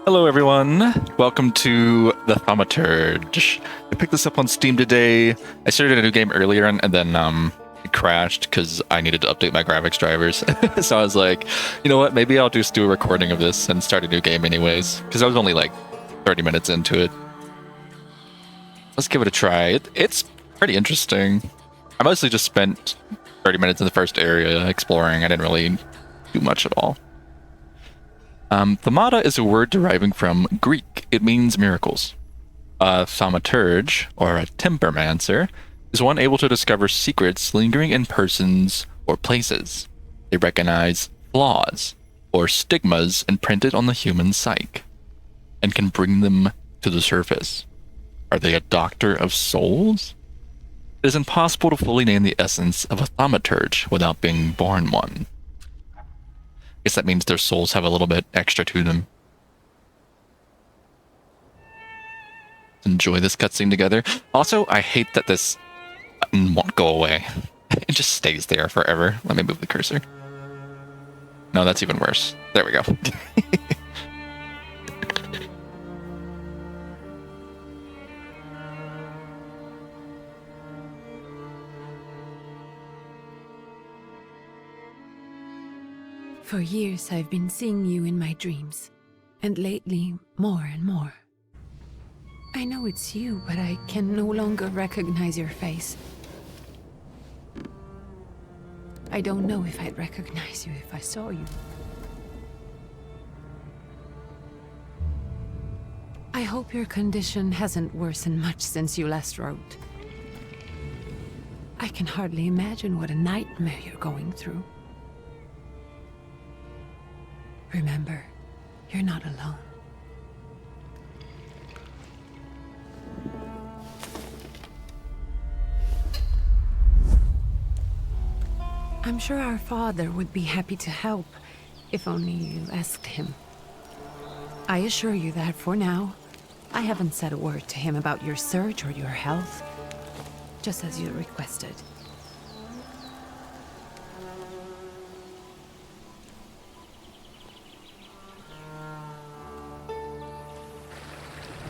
Hello everyone, welcome to the Thaumaturge. I picked this up on Steam today. I started a new game earlier and then it crashed because I needed to update my graphics drivers. So I was like, you know what, maybe I'll just do a recording of this and start a new game anyways, because I was only like 30 minutes into it. Let's give it a try. It's pretty interesting. I mostly just spent 30 minutes in the first area exploring. I didn't really do much at all. Thaumata is a word deriving from Greek. It means miracles. A thaumaturge, or a tempermancer, is one able to discover secrets lingering in persons or places. They recognize flaws or stigmas imprinted on the human psyche and can bring them to the surface. Are they a doctor of souls? It is impossible to fully name the essence of a thaumaturge without being born one. I guess that means their souls have a little bit extra to them. Enjoy this cutscene together. Also, I hate that this button won't go away. It just stays there forever. Let me move the cursor. No, that's even worse. There we go. For years I've been seeing you in my dreams, and lately more and more. I know it's you, but I can no longer recognize your face. I don't know if I'd recognize you if I saw you. I hope your condition hasn't worsened much since you last wrote. I can hardly imagine what a nightmare you're going through. Remember, you're not alone. I'm sure our father would be happy to help, if only you asked him. I assure you that for now, I haven't said a word to him about your search or your health, just as you requested.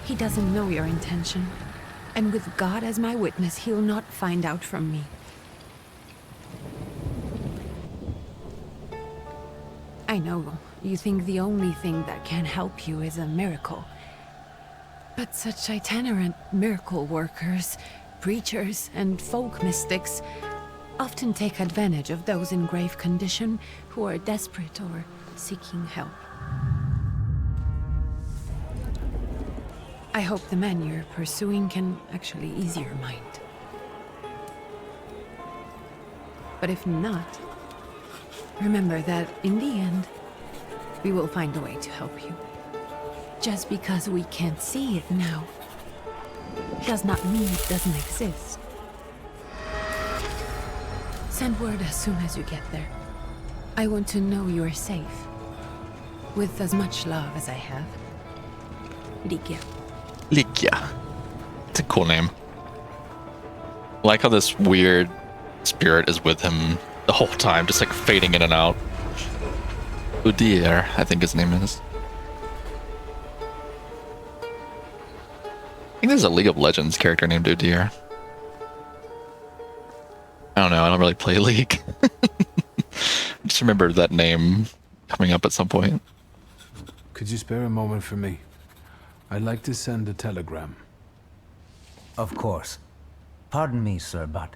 He doesn't know your intention, and with God as my witness, he'll not find out from me. I know you think the only thing that can help you is a miracle. But such itinerant miracle workers, preachers, and folk mystics often take advantage of those in grave condition who are desperate or seeking help. I hope the man you're pursuing can actually ease your mind. But if not, remember that in the end, we will find a way to help you. Just because we can't see it now, does not mean it doesn't exist. Send word as soon as you get there. I want to know you are safe. With as much love as I have. Ligia. Ligia. It's a cool name. I like how this weird spirit is with him the whole time, just like fading in and out. Udir, I think his name is. I think there's a League of Legends character named Udir. I don't know, I don't really play League. I just remember that name coming up at some point. Could you spare a moment for me? I'd like to send a telegram. Of course. Pardon me, sir, but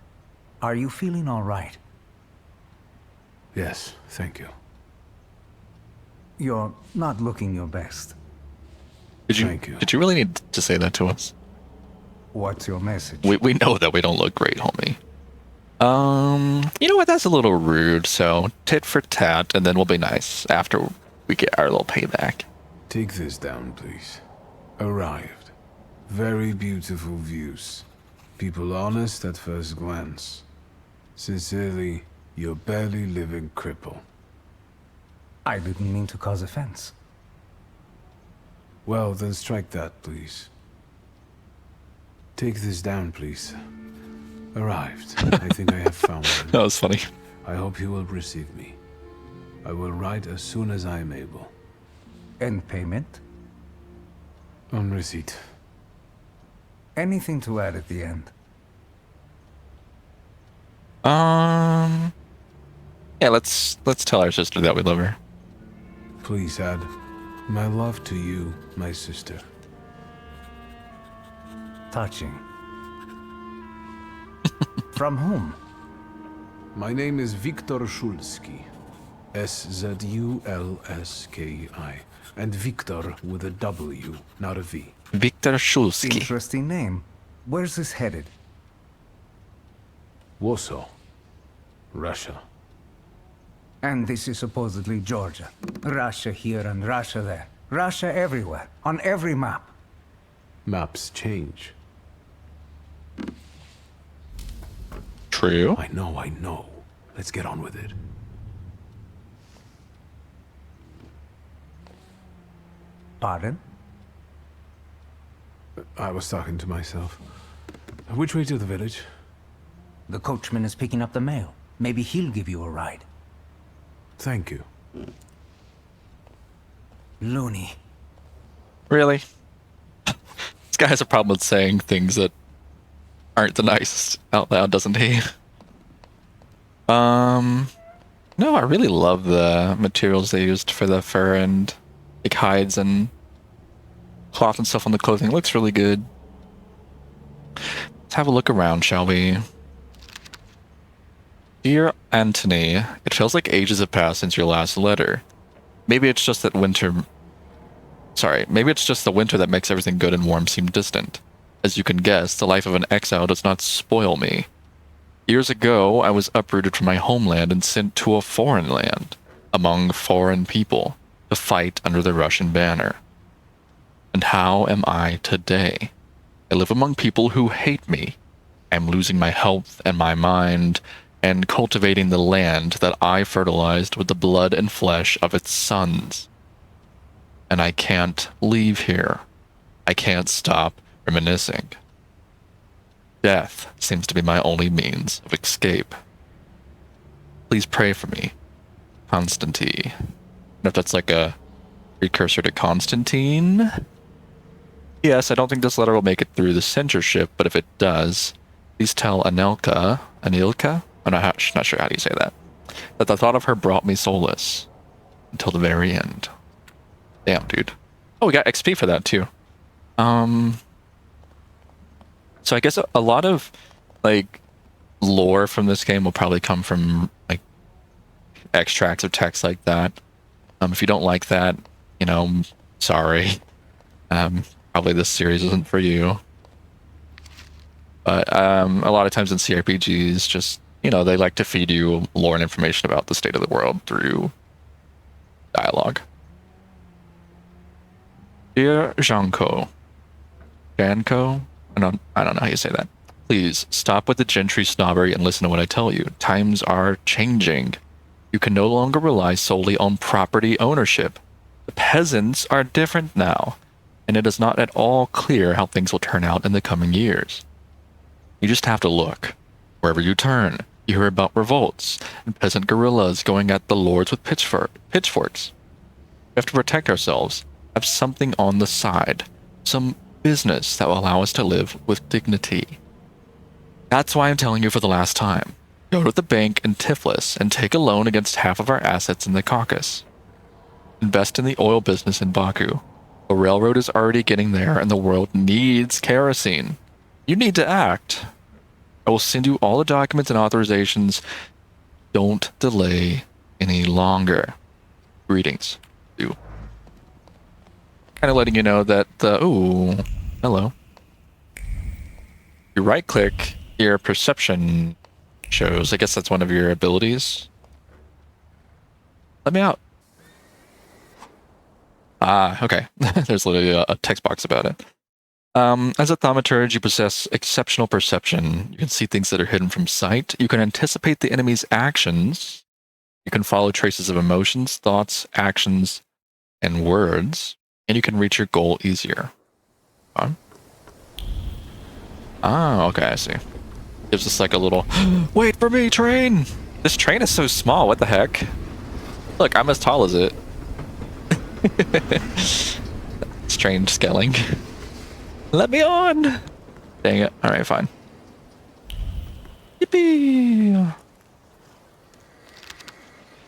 are you feeling all right? Yes, thank you. You're not looking your best. Thank you. Did you really need to say that to us? What's your message? We know that we don't look great, homie. You know what? That's a little rude, so tit for tat, and then we'll be nice after we get our little payback. Take this down, please. Arrived. Very beautiful views. People honest at first glance. Sincerely, your barely living cripple. I didn't mean to cause offense. Well, then strike that, please. Take this down, please. Arrived. I think I have found one. That was funny. I hope you will receive me. I will write as soon as I am able. And payment? On receipt. Anything to add at the end? Yeah, let's tell our sister that we love her. Please add my love to you, my sister. Touching. From whom? My name is Viktor Szulski. Szulski. And Victor with a W, not a V. Viktor Szulski. Interesting name. Where's this headed? Warsaw. Russia. And this is supposedly Georgia. Russia here and Russia there. Russia everywhere, on every map. Maps change. True. I know. Let's get on with it. Pardon? I was talking to myself. Which way to the village? The coachman is picking up the mail. Maybe he'll give you a ride. Thank you. Loony. Really? This guy has a problem with saying things that aren't the nicest out loud, doesn't he? No, I really love the materials they used for the fur and like hides and cloth and stuff on the clothing. It looks really good. Let's have a look around, shall we? Dear Anthony, it feels like ages have passed since your last letter. Maybe it's just that winter... Sorry, maybe it's just the winter that makes everything good and warm seem distant. As you can guess, the life of an exile does not spoil me. Years ago, I was uprooted from my homeland and sent to a foreign land, among foreign people, to fight under the Russian banner. And how am I today? I live among people who hate me. I am losing my health and my mind, and cultivating the land that I fertilized with the blood and flesh of its sons. And I can't leave here. I can't stop reminiscing. Death seems to be my only means of escape. Please pray for me, Constantine. I don't know if that's like a precursor to Constantine. Yes, I don't think this letter will make it through the censorship, but if it does, please tell Anilka, I'm not sure how do you say that the thought of her brought me solace until the very end. Damn, dude. Oh, we got XP for that too. So I guess a lot of like lore from this game will probably come from like extracts of text like that. If you don't like that, you know, sorry. Probably this series isn't for you. But a lot of times in CRPGs, just, you know, they like to feed you lore and information about the state of the world through dialogue. Dear Janko, I don't know how you say that. Please stop with the gentry snobbery and listen to what I tell you. Times are changing. You can no longer rely solely on property ownership. The peasants are different now, and it is not at all clear how things will turn out in the coming years. You just have to look. Wherever you turn, you hear about revolts and peasant guerrillas going at the lords with pitchforks. We have to protect ourselves, have something on the side, some business that will allow us to live with dignity. That's why I'm telling you for the last time. Go to the bank in Tiflis and take a loan against half of our assets in the Caucasus. Invest in the oil business in Baku. The railroad is already getting there and the world needs kerosene. You need to act. I will send you all the documents and authorizations. Don't delay any longer. Greetings. You. Kind of letting you know that the... Ooh, hello. You right-click, your perception shows. I guess that's one of your abilities. Let me out. Ah, okay. There's literally a text box about it. As a thaumaturge, you possess exceptional perception. You can see things that are hidden from sight. You can anticipate the enemy's actions. You can follow traces of emotions, thoughts, actions, and words. And you can reach your goal easier. Oh, okay, I see. Gives us like a little, wait for me, train! This train is so small, what the heck? Look, I'm as tall as it. Strange scaling. Let me on! Dang it. Alright, fine. Yippee!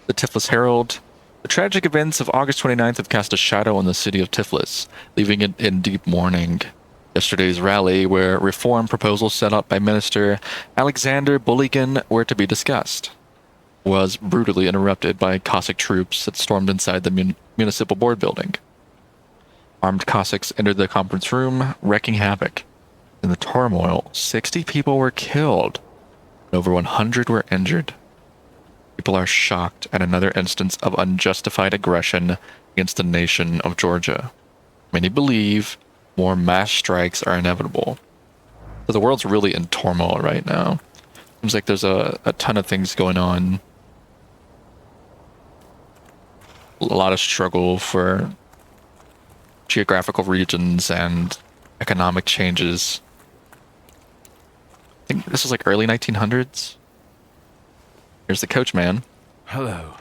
The Tiflis Herald. The tragic events of August 29th have cast a shadow on the city of Tiflis, leaving it in deep mourning. Yesterday's rally, where reform proposals set up by Minister Alexander Buligan were to be discussed, was brutally interrupted by Cossack troops that stormed inside the municipal board building. Armed Cossacks entered the conference room, wreaking havoc. In the turmoil, 60 people were killed, and over 100 were injured. People are shocked at another instance of unjustified aggression against the nation of Georgia. Many believe more mass strikes are inevitable. So the world's really in turmoil right now. Seems like there's a ton of things going on. A lot of struggle for geographical regions and economic changes. I think this was like early 1900s. Here's the coachman. Hello.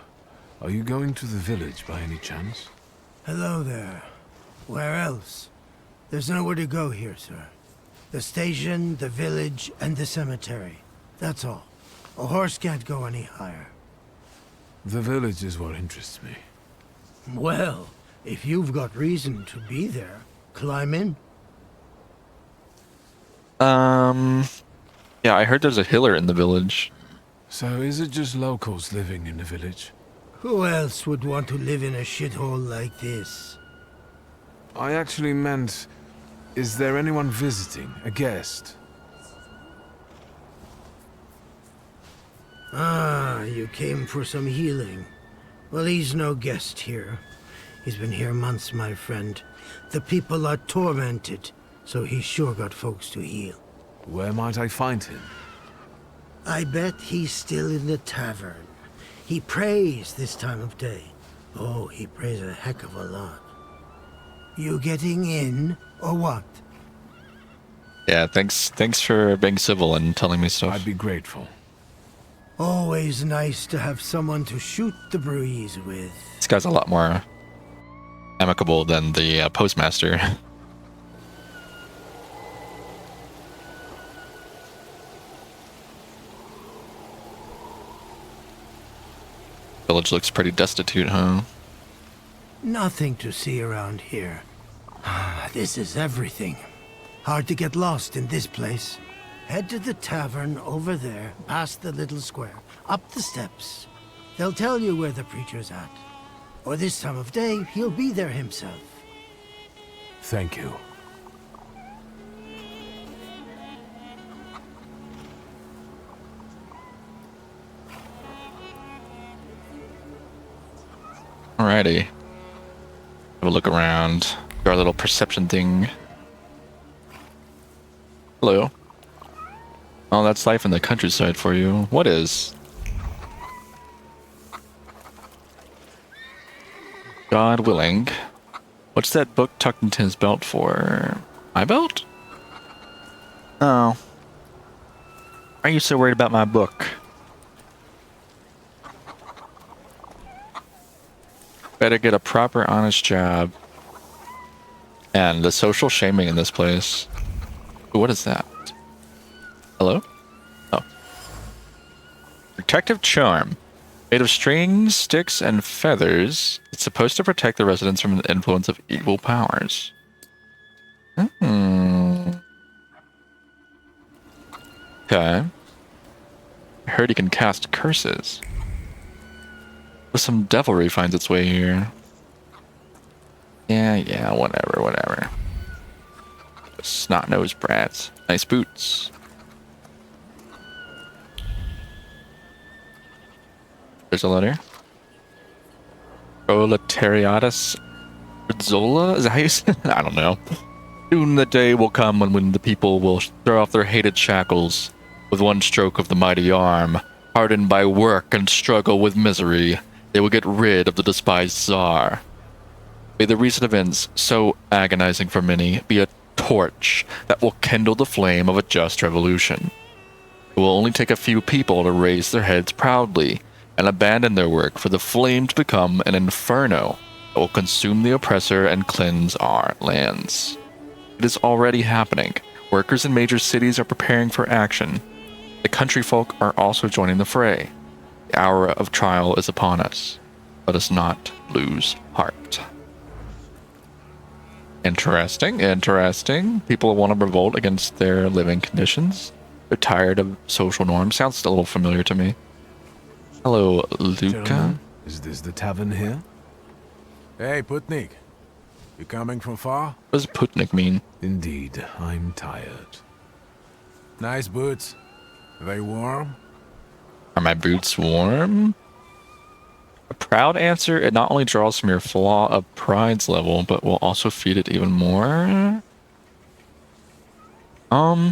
Are you going to the village by any chance? Hello there. Where else? There's nowhere to go here, sir. The station, the village, and the cemetery. That's all. A horse can't go any higher. The village is what interests me. Well, if you've got reason to be there, climb in. Yeah, I heard there's a healer in the village. So is it just locals living in the village? Who else would want to live in a shithole like this? I actually meant, is there anyone visiting, a guest? Ah, you came for some healing. Well, he's no guest here. He's been here months, my friend. The people are tormented, so he's sure got folks to heal. Where might I find him? I bet he's still in the tavern. He prays this time of day. Oh, he prays a heck of a lot. You getting in, or what? Yeah, thanks for being civil and telling me stuff. I'd be grateful. Always nice to have someone to shoot the breeze with. This guy's a lot more amicable than the postmaster. Village looks pretty destitute, huh? Nothing to see around here. This is everything. Hard to get lost in this place. Head to the tavern over there, past the little square, up the steps. They'll tell you where the preacher's at. Or this time of day, he'll be there himself. Thank you. Alrighty. Have a look around. Do our little perception thing. Hello. Oh, that's life in the countryside for you. What is? God willing. What's that book tucked into his belt for? My belt? Oh. Why are you so worried about my book? Better get a proper, honest job. And the social shaming in this place. Ooh, what is that? Hello? Oh. Protective charm. Made of strings, sticks, and feathers. It's supposed to protect the residents from the influence of evil powers. Okay. I heard he can cast curses. But some devilry finds its way here. Yeah, whatever. Snot-nosed brats. Nice boots. There's a letter. Proletariatus Zola? Is that how you say it? I don't know. Soon the day will come when the people will throw off their hated shackles with one stroke of the mighty arm. Hardened by work and struggle with misery, they will get rid of the despised Tsar. May the recent events, so agonizing for many, be a torch that will kindle the flame of a just revolution. It will only take a few people to raise their heads proudly and abandon their work for the flame to become an inferno that will consume the oppressor and cleanse our lands. It is already happening. Workers in major cities are preparing for action. The country folk are also joining the fray. The hour of trial is upon us. Let us not lose heart. Interesting, interesting. People want to revolt against their living conditions. They're tired of social norms. Sounds a little familiar to me. Hello, Luca. Gentlemen, is this the tavern here? Hey, Putnik. You coming from far? What does Putnik mean? Indeed, I'm tired. Nice boots. Are they warm? Are my boots warm? A proud answer, it not only draws from your flaw of pride's level, but will also feed it even more. Yeah,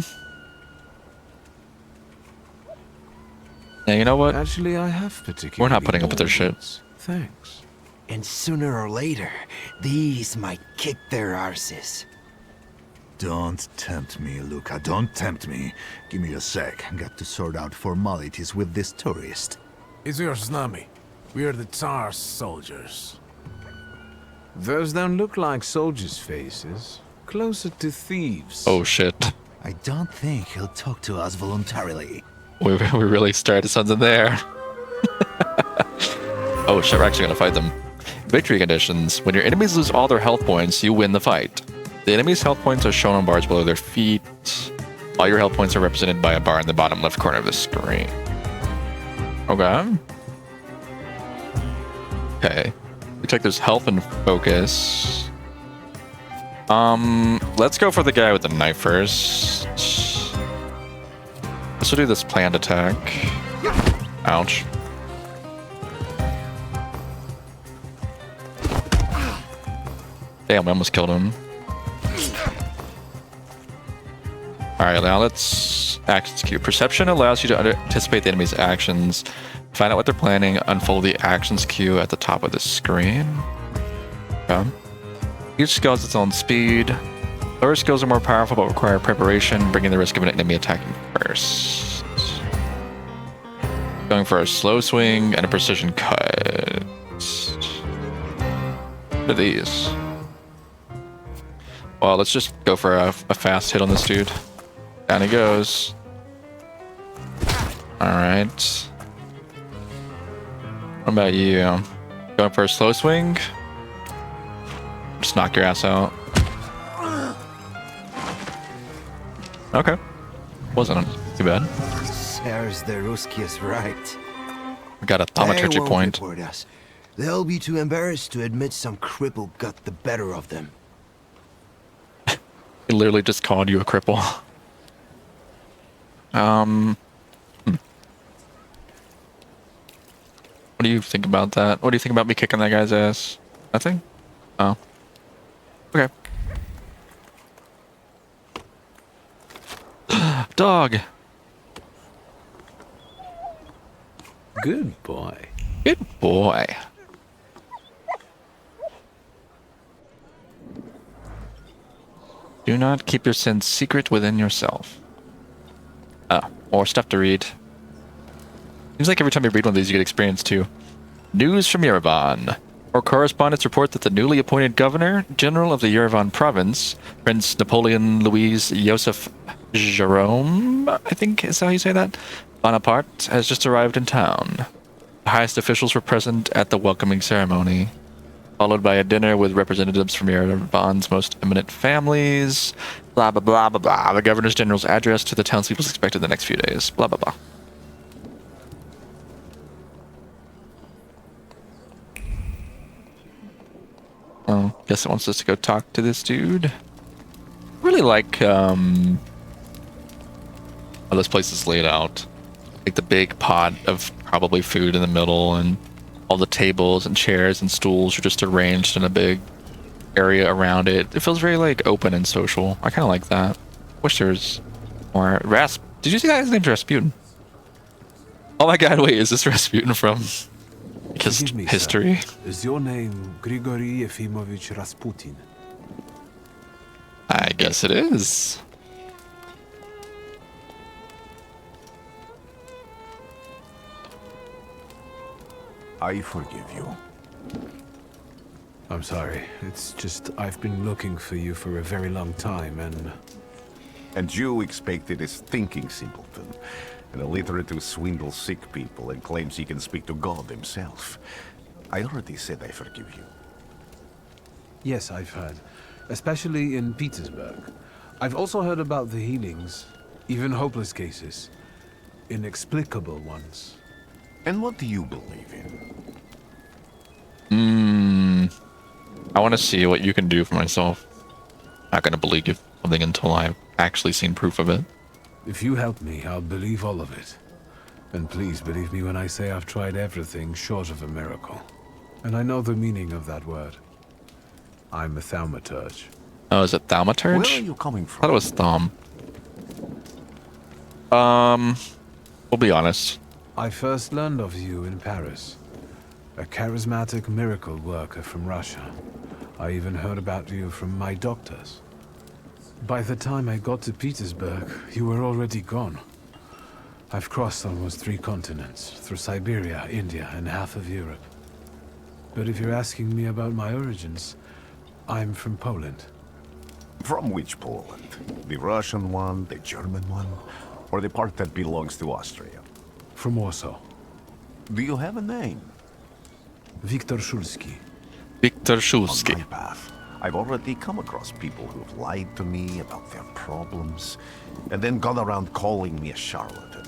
you know what? Actually, I have particularly. We're not putting up with their shit. Thanks. And sooner or later, these might kick their arses. Don't tempt me, Luca. Don't tempt me. Give me a sec. Got to sort out formalities with this tourist. It's your Znami. We're the Tsar's soldiers. Those don't look like soldiers' faces. Closer to thieves. Oh shit. I don't think he'll talk to us voluntarily. We really started something there. Oh shit, we're actually gonna fight them. Victory conditions. When your enemies lose all their health points, you win the fight. The enemy's health points are shown on bars below their feet. All your health points are represented by a bar in the bottom left corner of the screen. Okay. Okay. Looks like there's health and focus. Let's go for the guy with the knife first. Let's do this planned attack. Ouch. Damn, we almost killed him. Alright, now let's execute. Perception allows you to anticipate the enemy's actions. Find out what they're planning. Unfold the actions queue at the top of the screen. Okay. Each skill has its own speed. Lower skills are more powerful but require preparation, bringing the risk of an enemy attacking first. Going for a slow swing and a precision cut. What are these? Well, let's just go for a fast hit on this dude. Down he goes. Alright. What about you? Going for a slow swing? Just knock your ass out. Okay. Wasn't too bad. Serves the Ruskies right. We got a They thaumaturgy won't point. report us. They'll be too embarrassed to admit some cripple got the better of them. He literally just called you a cripple. What do you think about that? What do you think about me kicking that guy's ass? Nothing? Oh. Okay. Dog! Good boy. Good boy. Do not keep your sins secret within yourself. More stuff to read. Seems like every time you read one of these, you get experience too. News from Yerevan. Our correspondents report that the newly appointed Governor General of the Yerevan Province, Prince Napoleon Louis Joseph Jerome, I think is how you say that, Bonaparte, has just arrived in town. The highest officials were present at the welcoming ceremony, followed by a dinner with representatives from Yerevan's most eminent families. Blah, blah, blah, blah, blah. The Governor General's address to the townspeople is expected in the next few days. Blah, blah, blah. Oh, guess it wants us to go talk to this dude. Really like, how this place is laid out. Like the big pot of probably food in the middle, and all the tables and chairs and stools are just arranged in a big area around it. It feels very like open and social. I kind of like that. Wish there was more. Did you see that his name's Rasputin? Oh my god, wait, is this Rasputin from his Forgive me, history? sir. Is your name Grigory Yefimovich Rasputin? I guess it is. I forgive you. I'm sorry. It's just I've been looking for you for a very long time, and... And you expected this thinking simpleton, an illiterate who swindles sick people and claims he can speak to God himself. I already said I forgive you. Yes, I've heard. Especially in Petersburg. I've also heard about the healings. Even hopeless cases. Inexplicable ones. And what do you believe in? I want to see what you can do for myself. Not going to believe something until I've actually seen proof of it. If you help me, I'll believe all of it. And please believe me when I say I've tried everything short of a miracle. And I know the meaning of that word. I'm a thaumaturge. Oh, is it Thaumaturge? Where are you coming I from? thought it was Thaum. We'll be honest. I first learned of you in Paris. A charismatic miracle worker from Russia. I even heard about you from my doctors. By the time I got to Petersburg, you were already gone. I've crossed almost 3 continents, through Siberia, India, and half of Europe. But if you're asking me about my origins, I'm from Poland. From which Poland? The Russian one, the German one, or the part that belongs to Austria? From Warsaw. Do you have a name? Viktor Szulski. Viktor On Szulski. my path, I've already come across people who've lied to me about their problems, and then gone around calling me a charlatan.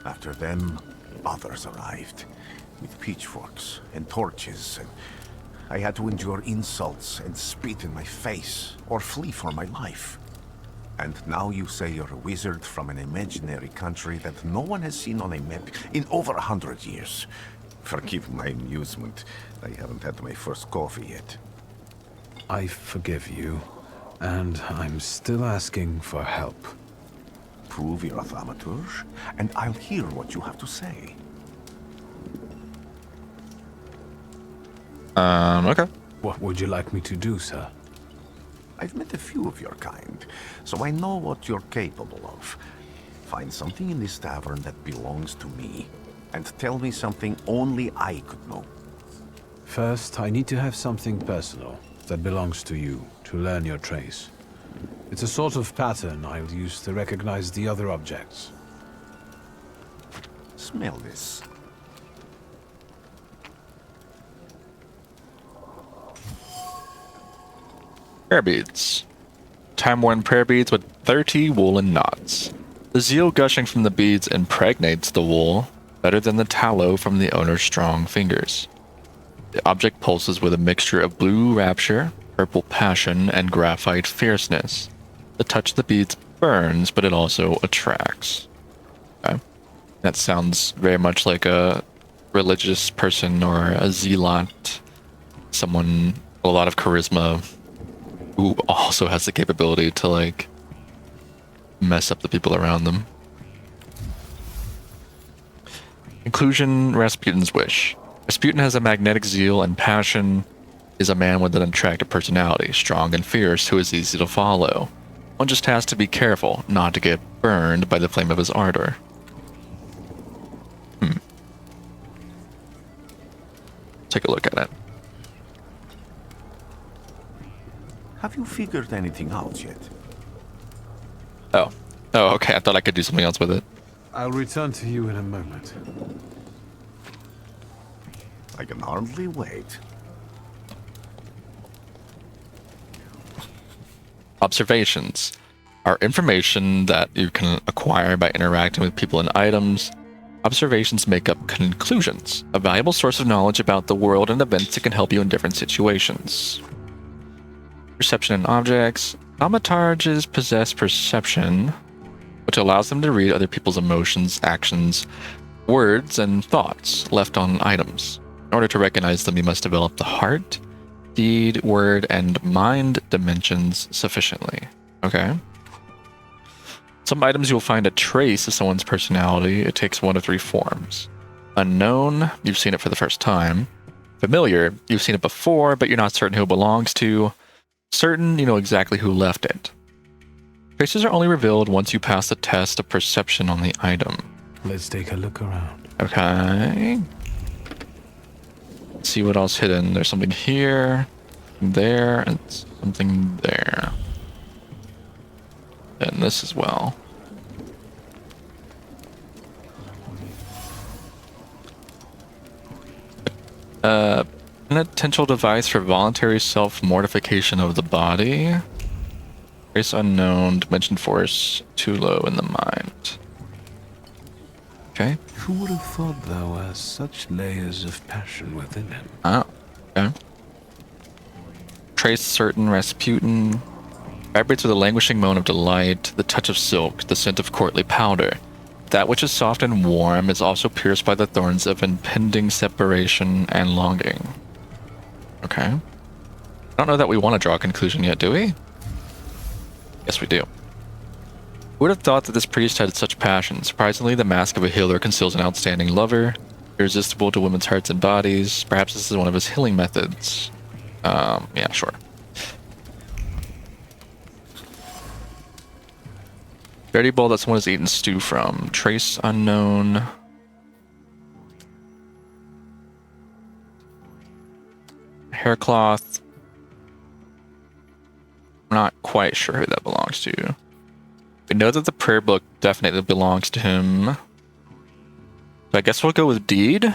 After them, others arrived, with pitchforks and torches, and I had to endure insults and spit in my face, or flee for my life. And now you say you're a wizard from an imaginary country that no one has seen on a map in over 100 years. Forgive my amusement. I haven't had my first coffee yet. I forgive you, and I'm still asking for help. Prove you're a thaumaturge, and I'll hear what you have to say. Okay. What would you like me to do, sir? I've met a few of your kind, so I know what you're capable of. Find something in this tavern that belongs to me, and tell me something only I could know. First, I need to have something personal that belongs to you to learn your trace. It's a sort of pattern I'll use to recognize the other objects. Smell this. Prayer beads. Time-worn prayer beads with 30 woolen knots. The zeal gushing from the beads impregnates the wool better than the tallow from the owner's strong fingers. The object pulses with a mixture of blue rapture, purple passion, and graphite fierceness. The touch of the beads burns, but it also attracts. Okay. That sounds very much like a religious person or a zealot. Someone with a lot of charisma who also has the capability to, like, mess up the people around them. Conclusion, Rasputin's wish. Rasputin has a magnetic zeal and passion, is a man with an attractive personality, strong and fierce, who is easy to follow. One just has to be careful not to get burned by the flame of his ardor. Take a look at it. Have you figured anything out yet? Oh, okay. I thought I could do something else with it. I'll return to you in a moment. I can hardly wait. Observations are information that you can acquire by interacting with people and items. Observations make up conclusions, a valuable source of knowledge about the world and events that can help you in different situations. Perception and objects. Thaumaturges possess perception, which allows them to read other people's emotions, actions, words, and thoughts left on items. In order to recognize them, you must develop the heart, deed, word, and mind dimensions sufficiently. Okay. Some items you'll find a trace of someone's personality. It takes 1 of 3 forms. Unknown, you've seen it for the first time. Familiar, you've seen it before, but you're not certain who it belongs to. Certain, you know exactly who left it. Traces are only revealed once you pass the test of perception on the item. Let's take a look around. Okay. see what else hidden. There's something here, there, and something there. And this as well. Penitential device for voluntary self-mortification of the body. Grace unknown, dimension force too low in the mind. Okay. Who would have thought thou hast such layers of passion within him? Oh, okay. Trace certain Rasputin. Vibrates with a languishing moan of delight, the touch of silk, the scent of courtly powder. That which is soft and warm is also pierced by the thorns of impending separation and longing. Okay. I don't know that we want to draw a conclusion yet, do we? Yes, we do. Who would have thought that this priest had such passion? Surprisingly, the mask of a healer conceals an outstanding lover, irresistible to women's hearts and bodies. Perhaps this is one of his healing methods. Yeah, sure. Dirty bowl that someone has eaten stew from. Trace unknown. Haircloth. I'm not quite sure who that belongs to. We know that the prayer book definitely belongs to him. So I guess we'll go with deed. Is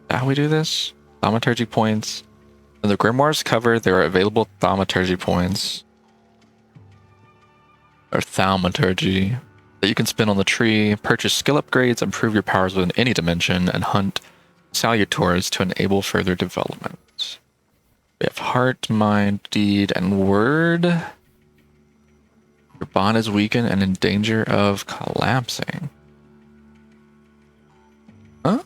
that how we do this? Thaumaturgy points. In the Grimoire's cover, there are available Thaumaturgy points. Or Thaumaturgy. That you can spin on the tree, purchase skill upgrades, improve your powers within any dimension, and hunt salutors to enable further development. We have heart, mind, deed, and word. Your bond is weakened and in danger of collapsing. Huh?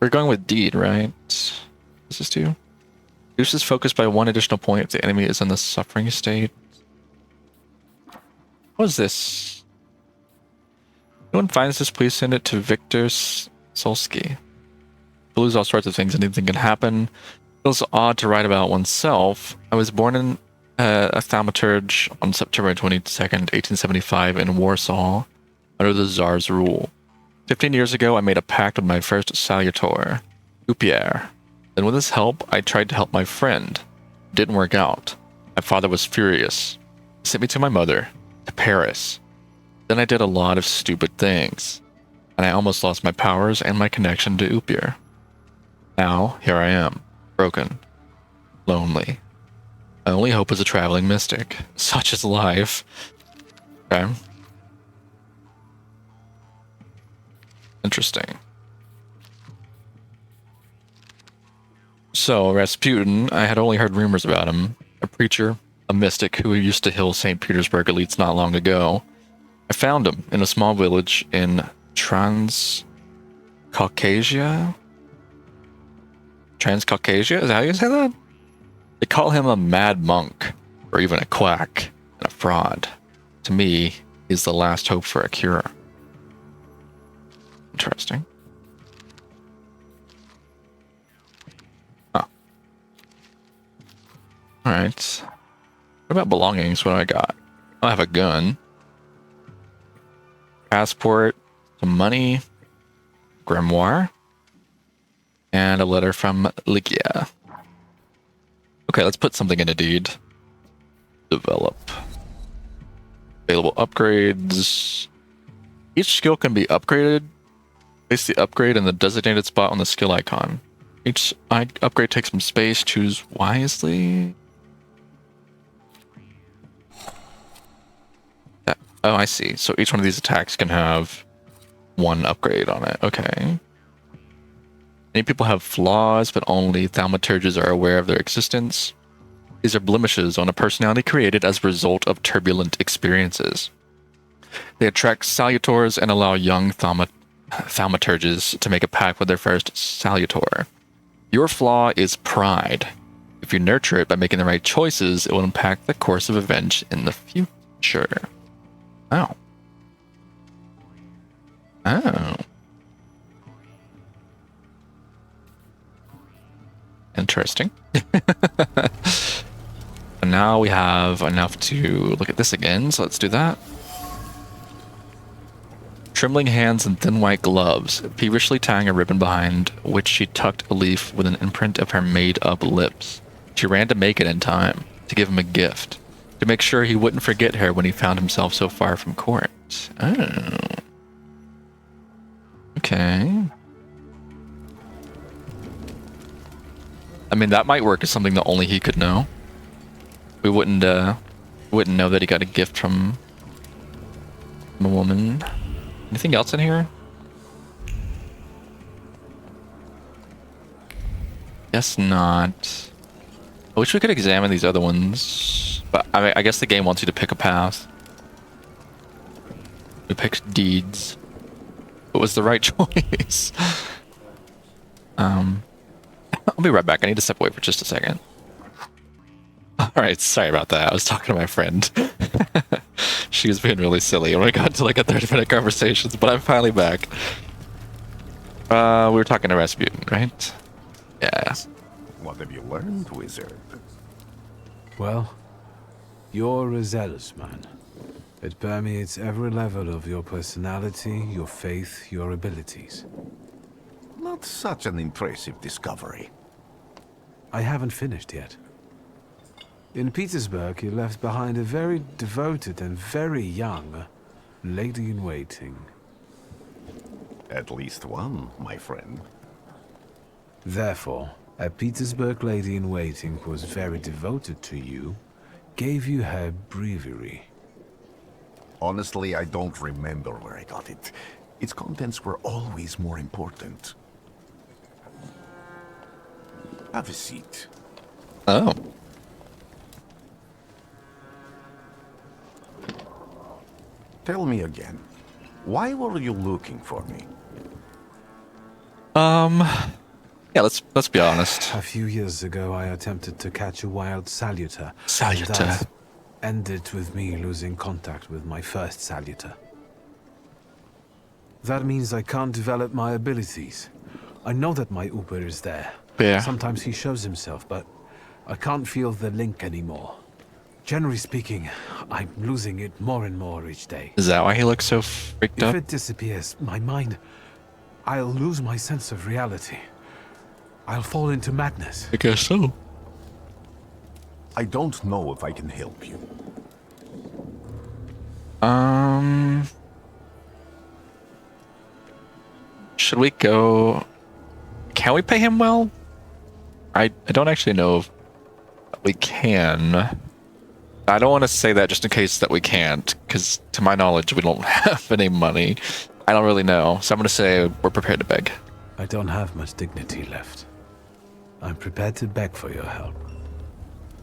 We're going with deed, right? This is 2. Reduces focus by 1 additional point if the enemy is in the suffering state. What is this? If anyone finds this, please send it to Victor Solsky. Lose all sorts of things, anything can happen. It feels odd to write about oneself. I was born in a Thaumaturge on September 22nd, 1875 in Warsaw, under the Tsar's rule. 15 years ago, I made a pact with my first salutor, Upier. Then with his help, I tried to help my friend. It didn't work out. My father was furious. He sent me to my mother, to Paris. Then I did a lot of stupid things, and I almost lost my powers and my connection to Upier. Now, here I am, broken, lonely. My only hope is a traveling mystic. Such is life. Okay. Interesting. So, Rasputin, I had only heard rumors about him. A preacher, a mystic who used to heal St. Petersburg elites not long ago. I found him in a small village in Transcaucasia? Transcaucasia? Is that how you say that? They call him a mad monk, or even a quack, and a fraud. To me, he's the last hope for a cure. Interesting. Huh. Alright. What about belongings? What do I got? I have a gun. Passport. Some money. Grimoire. And a letter from Lygia. Okay, let's put something in a deed. Develop. Available upgrades. Each skill can be upgraded. Place the upgrade in the designated spot on the skill icon. Each upgrade takes some space. Choose wisely. Oh, I see. So each one of these attacks can have 1 upgrade on it. Okay. Many people have flaws, but only thaumaturges are aware of their existence. These are blemishes on a personality created as a result of turbulent experiences. They attract salutors and allow young thaumaturges to make a pact with their first salutor. Your flaw is pride. If you nurture it by making the right choices, it will impact the course of events in the future. Oh. Oh. Interesting. And now we have enough to look at this again, so let's do that. Trembling hands and thin white gloves, feverishly tying a ribbon behind which she tucked a leaf with an imprint of her made-up lips. She ran to make it in time, to give him a gift, to make sure he wouldn't forget her when he found himself so far from court. Oh. Okay. I mean, that might work as something that only he could know. We wouldn't know that he got a gift from a woman. Anything else in here? Guess not. I wish we could examine these other ones, but I guess the game wants you to pick a path. We picked deeds. What was the right choice? I'll be right back. I need to step away for just a second. Alright, sorry about that. I was talking to my friend. She was being really silly and we got to like a 30-minute conversation, but I'm finally back. We were talking to Rasputin, right? Yeah. What have you learned, wizard? Well, you're a zealous man. It permeates every level of your personality, your faith, your abilities. Not such an impressive discovery. I haven't finished yet. In Petersburg, you left behind a very devoted and very young lady-in-waiting. At least one, my friend. Therefore, a Petersburg lady-in-waiting who was very devoted to you, gave you her breviary. Honestly, I don't remember where I got it. Its contents were always more important. Have a seat. Oh. Tell me again, why were you looking for me? Yeah, let's be honest. A few years ago, I attempted to catch a wild saluter. Saluter. That ended with me losing contact with my first saluter. That means I can't develop my abilities. I know that my Uber is there. Yeah. Sometimes he shows himself, but I can't feel the link anymore. Generally speaking, I'm losing it more and more each day. Is that why he looks so freaked If up? it disappears, my mind, I'll lose my sense of reality. I'll fall into madness. I guess so. I don't know if I can help you. Should we go? Can we pay him well? I don't actually know if we can. I don't want to say that just in case that we can't, because to my knowledge, we don't have any money. I don't really know, so I'm going to say we're prepared to beg. I don't have much dignity left. I'm prepared to beg for your help.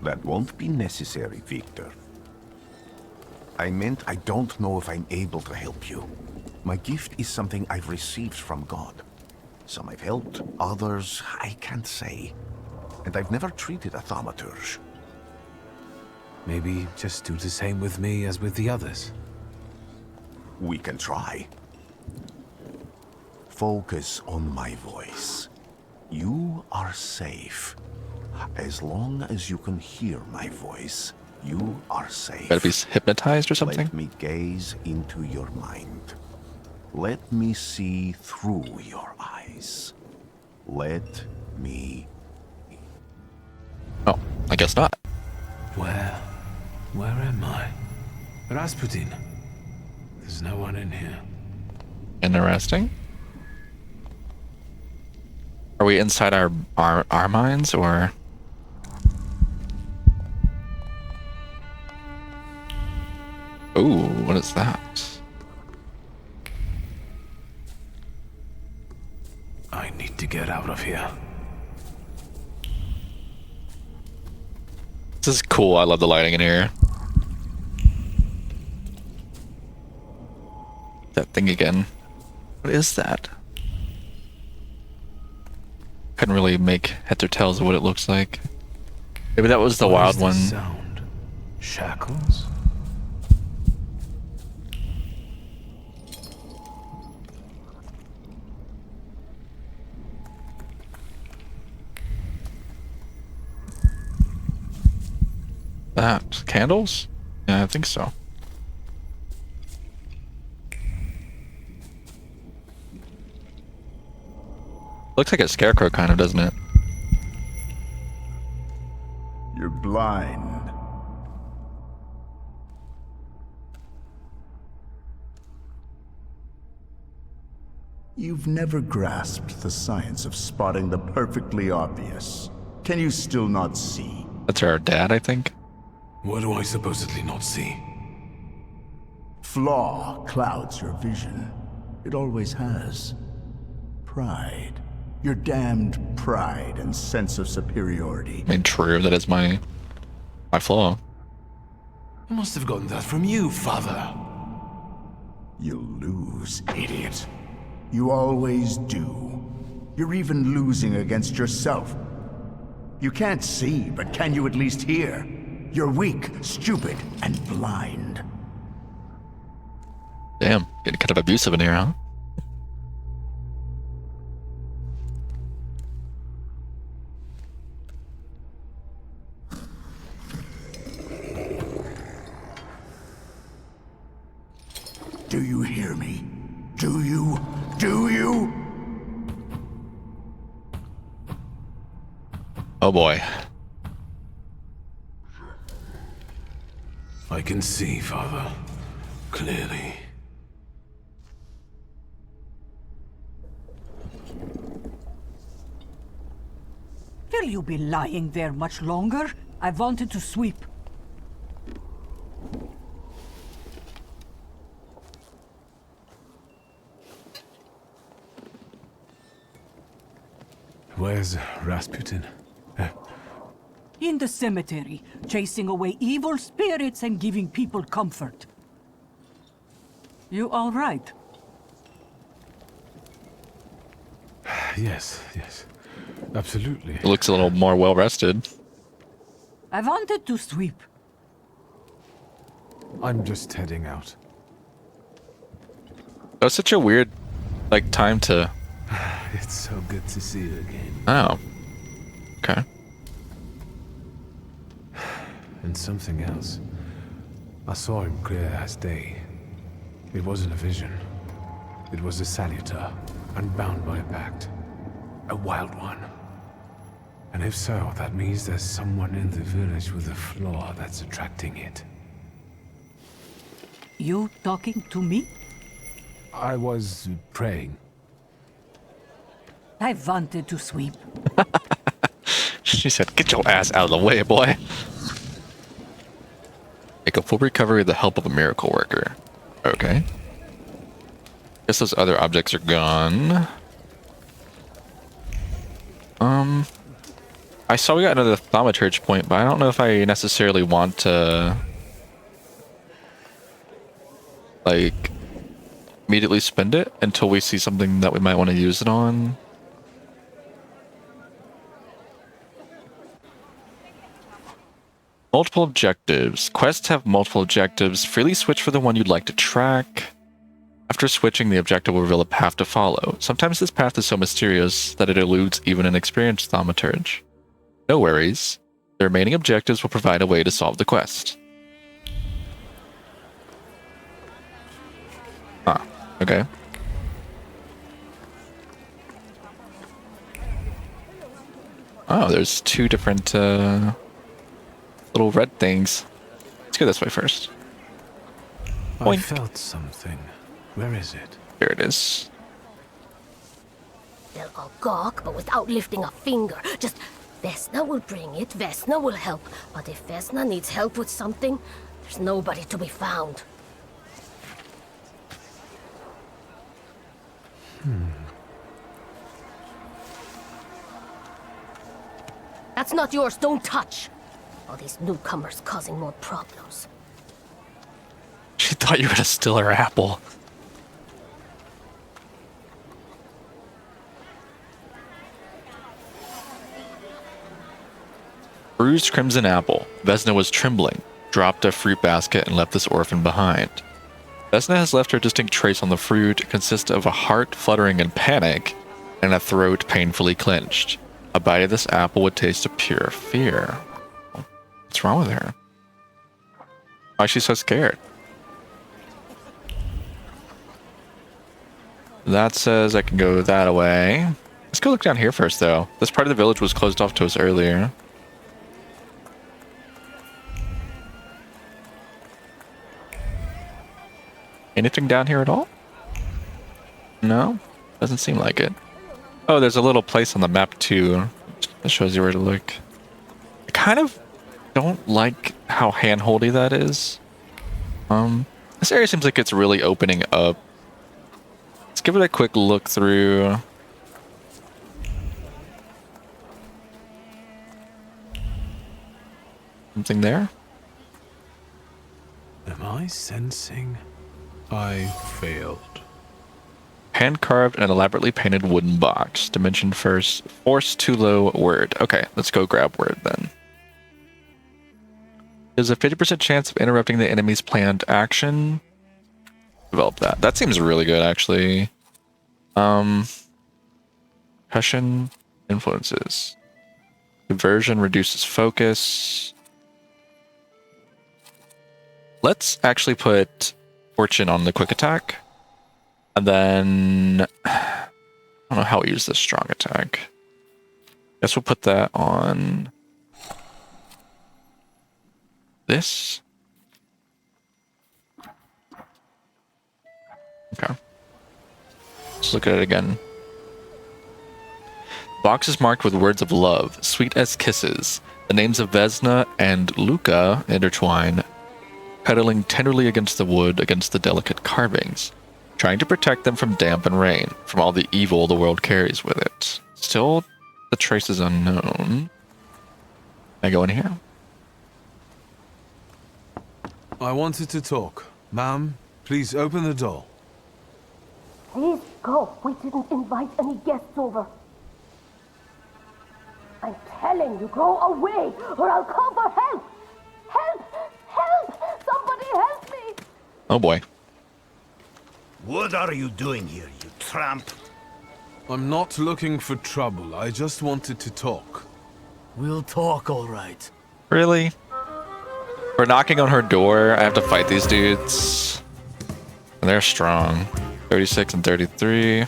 That won't be necessary, Victor. I meant I don't know if I'm able to help you. My gift is something I've received from God. Some I've helped, others I can't say. And I've never treated a thaumaturge. Maybe just do the same with me as with the others. We can try. Focus on my voice. You are safe. As long as you can hear my voice, you are safe. Gotta be hypnotized or something? Let me gaze into your mind. Let me see through your eyes. Let me... Oh, I guess not. Where am I? Rasputin. There's no one in here. Interesting. Are we inside our minds, or? Ooh, what is that? I need to get out of here. This is cool. I love the lighting in here. That thing again. What is that? Couldn't really make heads or tails of what it looks like. Maybe that was the What wild is one. this sound? Shackles? That candles? Yeah, I think so. Looks like a scarecrow, kind of, doesn't it? You're blind. You've never grasped the science of spotting the perfectly obvious. Can you still not see? That's our dad, I think. What do I supposedly not see? Flaw clouds your vision. It always has. Pride. Your damned pride and sense of superiority. I mean, true, that is my flaw. I must have gotten that from you, father. You'll lose, idiot. You always do. You're even losing against yourself. You can't see, but can you at least hear? You're weak, stupid, and blind. Damn, getting kind of abusive in here, huh? Do you hear me? Do you? Do you? Oh boy. I can see, father. Clearly. Will you be lying there much longer? I wanted to sweep. Where's Rasputin? In the cemetery, chasing away evil spirits and giving people comfort. You all right? Yes. Absolutely. It looks a little more well rested. I wanted to sweep. I'm just heading out. That was such a weird, like, time to. It's so good to see you again. Oh. Okay. And something else. I saw him clear as day. It wasn't a vision. It was a salutar, unbound by a pact. A wild one. And if so, that means there's someone in the village with a flaw that's attracting it. You talking to me? I was praying. I wanted to sweep. She said, "Get your ass out of the way, boy." Make a full recovery with the help of a miracle worker. Okay. Guess those other objects are gone. I saw we got another Thaumaturge point, but I don't know if I necessarily want to, like, immediately spend it until we see something that we might want to use it on. Multiple objectives. Quests have multiple objectives. Freely switch for the one you'd like to track. After switching, the objective will reveal a path to follow. Sometimes this path is so mysterious that it eludes even an experienced Thaumaturge. No worries. The remaining objectives will provide a way to solve the quest. Ah, okay. Oh, there's two different little red things. Let's go this way first. I Boink. felt something. Where is it? Here it is. They'll all gawk, but without lifting a finger. Just, Vesna will bring it, Vesna will help. But if Vesna needs help with something, there's nobody to be found. That's not yours, don't touch. All these newcomers causing more problems. She thought you were gonna steal her apple. Bruised crimson apple. Vesna was trembling, dropped a fruit basket, and left this orphan behind. Vesna has left her distinct trace on the fruit. It consists of a heart fluttering in panic and a throat painfully clenched. A bite of this apple would taste of pure fear. What's wrong with her? Why is she so scared? That says I can go that way. Let's go look down here first, though. This part of the village was closed off to us earlier. Anything down here at all? No? Doesn't seem like it. Oh, there's a little place on the map, too. That shows you where to look. I kind of don't like how hand-holdy that is. This area seems like it's really opening up. Let's give it a quick look through. Something there? Am I sensing? I failed. Hand-carved and elaborately painted wooden box. Dimension first. Force too low word. Okay, let's go grab word then. There's a 50% chance of interrupting the enemy's planned action. Develop that. That seems really good, actually. Cushion influences. Diversion reduces focus. Let's actually put fortune on the quick attack. And then I don't know how we use this strong attack. Guess we'll put that on this. Okay. Let's look at it again. Box is marked with words of love, sweet as kisses. The names of Vesna and Luca intertwine, cuddling tenderly against the wood, against the delicate carvings, trying to protect them from damp and rain, from all the evil the world carries with it. Still, the trace is unknown. Can I go in here? I wanted to talk. Ma'am, please open the door. Please go. We didn't invite any guests over. I'm telling you, go away, or I'll call for help. Help! Help! Somebody help me! Oh boy. What are you doing here, you tramp? I'm not looking for trouble. I just wanted to talk. We'll talk, all right. Really? We're knocking on her door. I have to fight these dudes. And they're strong. 36 and 33.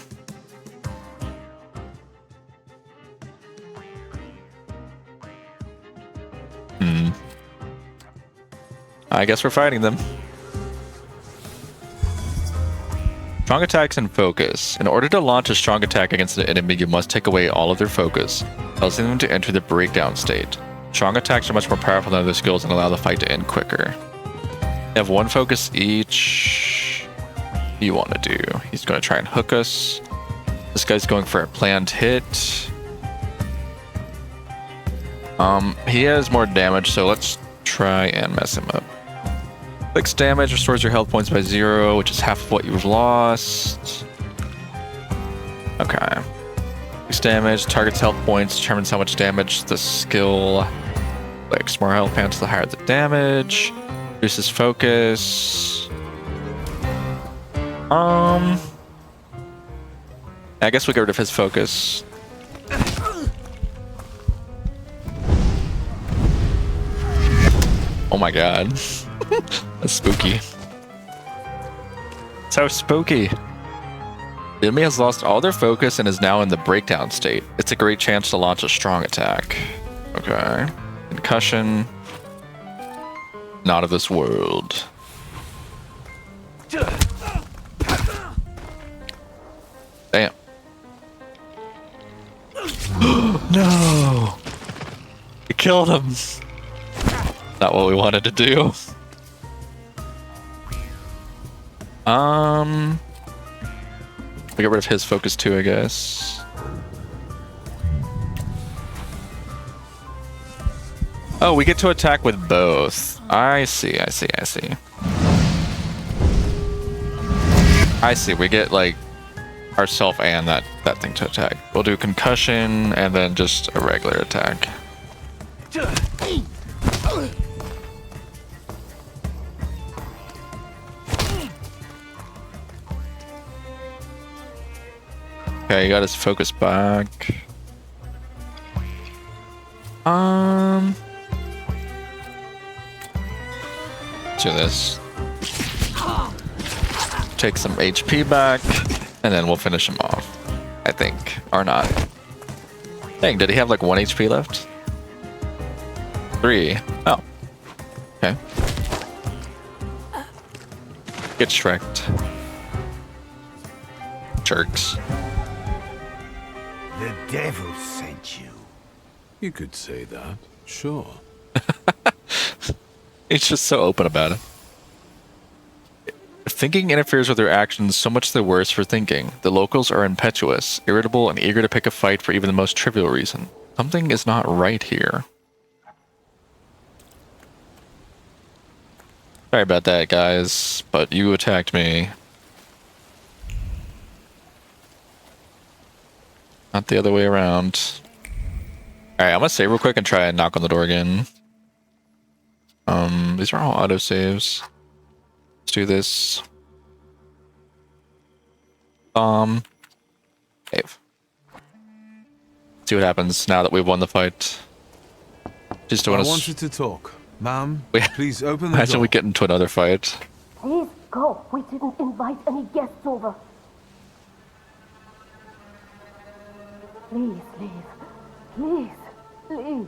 I guess we're fighting them. Strong attacks and focus. In order to launch a strong attack against an enemy, you must take away all of their focus, causing them to enter the breakdown state. Strong attacks are much more powerful than other skills and allow the fight to end quicker. They have one focus each. What do you want to do? He's going to try and hook us. This guy's going for a planned hit. He has more damage, so let's try and mess him up. 6 damage restores your health points by 0, which is half of what you've lost. Okay. 6 damage, target's health points, determines how much damage the skill clicks. More health points, the higher the damage. Reduces focus. I guess we'll get rid of his focus. Oh my god. That's spooky. So spooky. The enemy has lost all their focus and is now in the breakdown state. It's a great chance to launch a strong attack. Okay. Concussion. Not of this world. Damn. No! We killed him. Not what we wanted to do. We get rid of his focus too, I guess. Oh, we get to attack with both. I see. I see. We get like ourself and that thing to attack. We'll do concussion and then just a regular attack. Okay, he got his focus back. Do this. Take some HP back, and then we'll finish him off. I think. Or not. Dang, did he have like 1 HP left? 3. Oh. Okay. Get shreked. Jerks. The devil sent you. You could say that, sure. He's just so open about it. Thinking interferes with their actions, so much the worse for thinking. The locals are impetuous, irritable, and eager to pick a fight for even the most trivial reason. Something is not right here. Sorry about that, guys, but you attacked me. Not the other way around. Alright, I'm gonna save real quick and try and knock on the door again. These are all autosaves. Let's do this. Save. See what happens now that we've won the fight. Just I want want you to talk. Ma'am, please open the Imagine door. we get into another fight. Please go. We didn't invite any guests over. Please leave. Please. Please.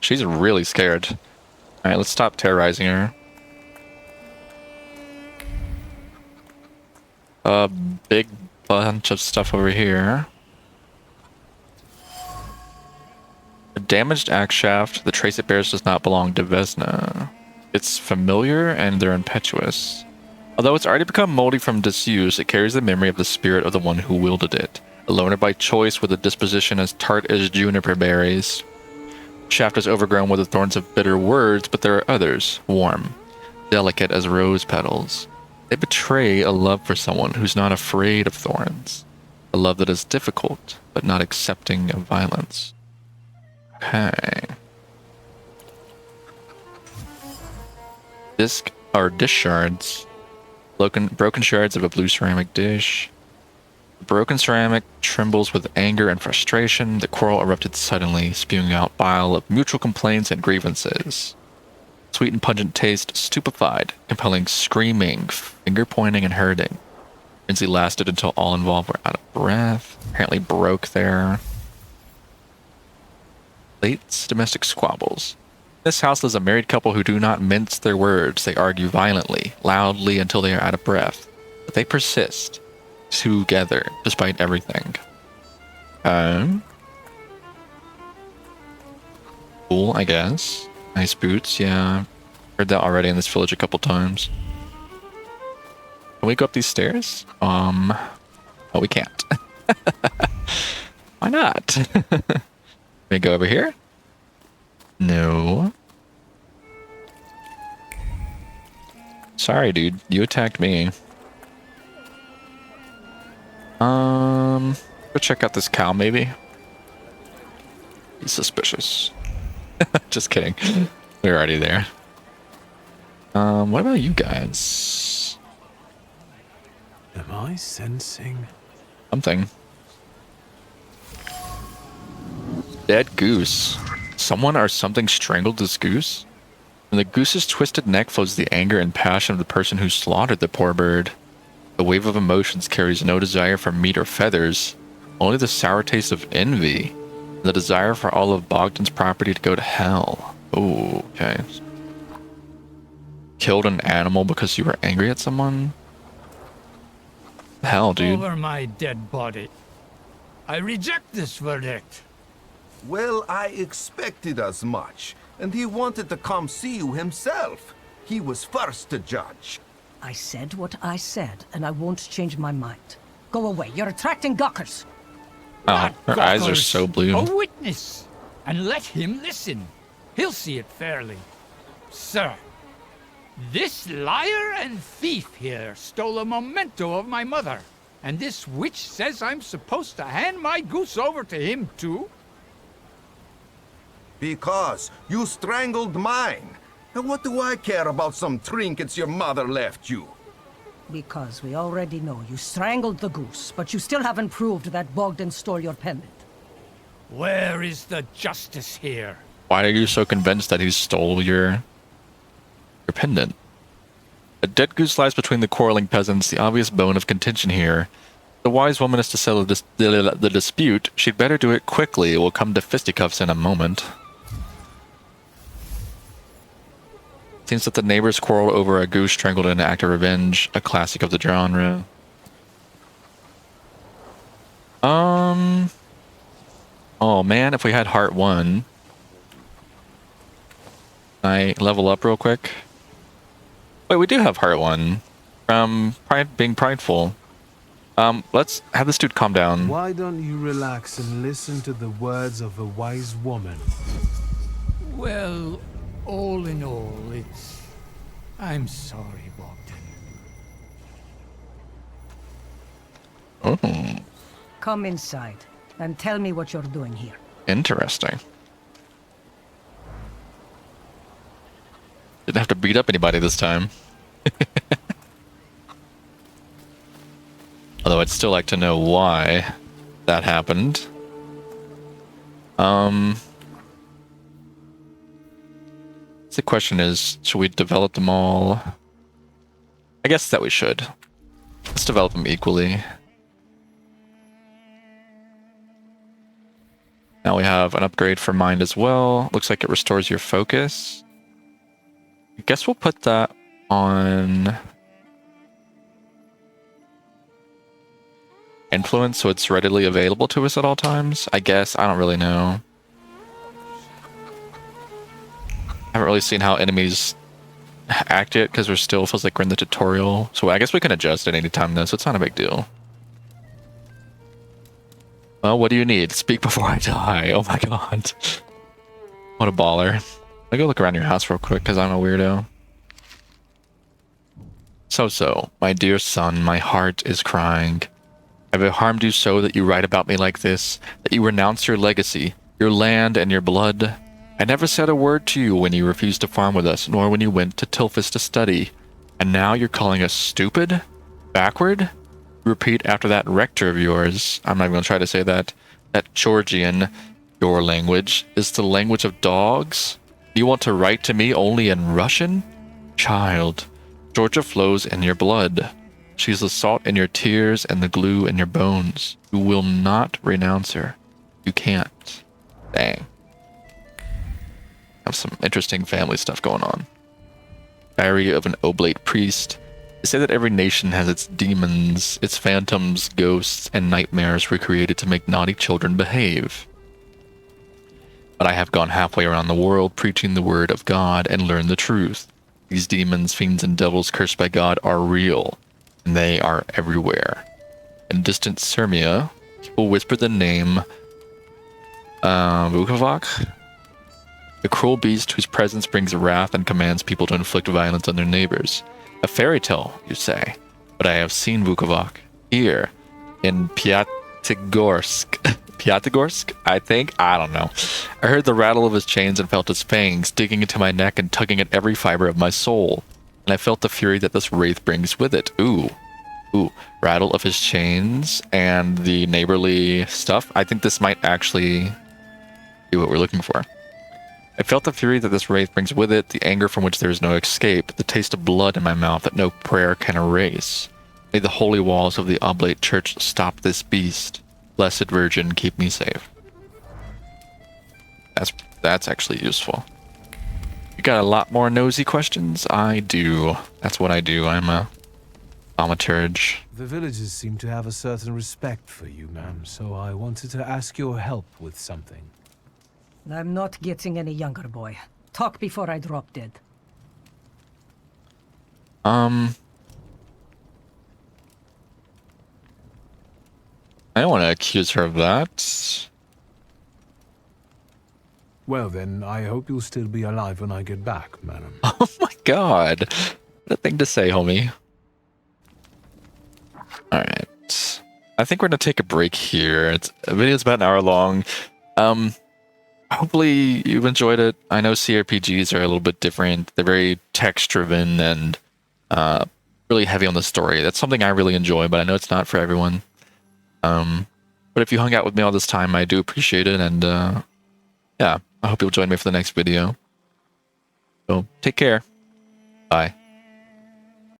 She's really scared. Alright, let's stop terrorizing her. A big bunch of stuff over here. A damaged axe shaft. The trace it bears does not belong to Vesna. It's familiar and they're impetuous. Although it's already become moldy from disuse, it carries the memory of the spirit of the one who wielded it. A loner by choice with a disposition as tart as juniper berries. Shaft is overgrown with the thorns of bitter words, but there are others, warm, delicate as rose petals. They betray a love for someone who's not afraid of thorns. A love that is difficult, but not accepting of violence. Okay. Dish shards. Broken shards of a blue ceramic dish. The broken ceramic trembles with anger and frustration. The quarrel erupted suddenly, spewing out bile of mutual complaints and grievances. Sweet and pungent taste stupefied, compelling screaming, finger-pointing, and hurting. Frenzy lasted until all involved were out of breath. Apparently broke there. Late domestic squabbles. In this house lives a married couple who do not mince their words. They argue violently, loudly, until they are out of breath. But they persist. Together, despite everything. Cool, I guess. Nice boots, yeah. Heard that already in this village a couple times. Can we go up these stairs? Oh, we can't. Why not? Can we go over here? No. Sorry, dude. You attacked me. Go check out this cow, maybe. He's suspicious. Just kidding. We're already there. What about you guys? Am I sensing something? Dead goose. Someone or something strangled this goose? From the goose's twisted neck flows the anger and passion of the person who slaughtered the poor bird. The wave of emotions carries no desire for meat or feathers, only the sour taste of envy, and the desire for all of Bogdan's property to go to hell. Oh, okay. Killed an animal because you were angry at someone? Hell, dude. Over my dead body. I reject this verdict. Well, I expected as much, and he wanted to come see you himself. He was first to judge. I said what I said, and I won't change my mind. Go away. You're attracting gawkers. Oh, her eyes are so blue. A witness, and let him listen. He'll see it fairly. Sir, this liar and thief here stole a memento of my mother, and this witch says I'm supposed to hand my goose over to him too? Because you strangled mine. And what do I care about some trinkets your mother left you? Because we already know you strangled the goose, but you still haven't proved that Bogdan stole your pendant. Where is the justice here? Why are you so convinced that he stole your pendant? A dead goose lies between the quarreling peasants, the obvious bone of contention here. The wise woman is to settle the dispute. She'd better do it quickly. We'll come to fisticuffs in a moment. Seems that the neighbors quarrel over a goose strangled in an act of revenge, a classic of the genre. Oh man, if we had Heart 1. Can I level up real quick? Wait, we do have Heart 1. From being prideful. Let's have this dude calm down. Why don't you relax and listen to the words of a wise woman? Well, all in all, I'm sorry, Bogdan. Oh. Come inside and tell me what you're doing here. Interesting. Didn't have to beat up anybody this time. Although I'd still like to know why that happened. The question is, should we develop them all? I guess that we should. Let's develop them equally. Now we have an upgrade for mind as well. Looks like it restores your focus. I guess we'll put that on influence so it's readily available to us at all times. I guess. I don't really know. I haven't really seen how enemies act yet because feels like we're in the tutorial. So I guess we can adjust at any time though, so it's not a big deal. Well, what do you need? Speak before I die. Oh my god. What a baller. I'll go look around your house real quick because I'm a weirdo. So, my dear son, my heart is crying. Have I harmed you so that you write about me like this? That you renounce your legacy, your land, and your blood? I never said a word to you when you refused to farm with us, nor when you went to Tilfis to study. And now you're calling us stupid? Backward? Repeat after that rector of yours. I'm not even going to try to say that. That Georgian, your language, is the language of dogs? You want to write to me only in Russian? Child, Georgia flows in your blood. She's the salt in your tears and the glue in your bones. You will not renounce her. You can't. Dang. Have some interesting family stuff going on. Diary of an Oblate Priest. They say that every nation has its demons, its phantoms, ghosts, and nightmares recreated to make naughty children behave. But I have gone halfway around the world preaching the word of God and learned the truth. These demons, fiends, and devils cursed by God are real, and they are everywhere. In distant Sirmia, people whisper the name Vukovac, the cruel beast whose presence brings wrath and commands people to inflict violence on their neighbors. A fairy tale, you say, but I have seen Vukovac here in Pyatigorsk. Pyatigorsk, I think? I don't know. I heard the rattle of his chains and felt his fangs digging into my neck and tugging at every fiber of my soul. And I felt the fury that this wraith brings with it. Ooh. Rattle of his chains and the neighborly stuff. I think this might actually be what we're looking for. I felt the fury that this wraith brings with it, the anger from which there is no escape, the taste of blood in my mouth that no prayer can erase. May the holy walls of the Oblate Church stop this beast. Blessed Virgin, keep me safe. That's actually useful. You got a lot more nosy questions? I do. That's what I do. I'm a thaumaturge. The villagers seem to have a certain respect for you, ma'am, so I wanted to ask your help with something. I'm not getting any younger, boy. Talk before I drop dead. I don't want to accuse her of that. Well then, I hope you'll still be alive when I get back, madam. Oh my god. What a thing to say, homie. Alright. I think we're going to take a break here. The video's about an hour long. Hopefully you've enjoyed it. I know CRPGs are a little bit different. They're very text-driven and really heavy on the story. That's something I really enjoy, but I know it's not for everyone. But if you hung out with me all this time, I do appreciate it, and yeah, I hope you'll join me for the next video. So, take care. Bye.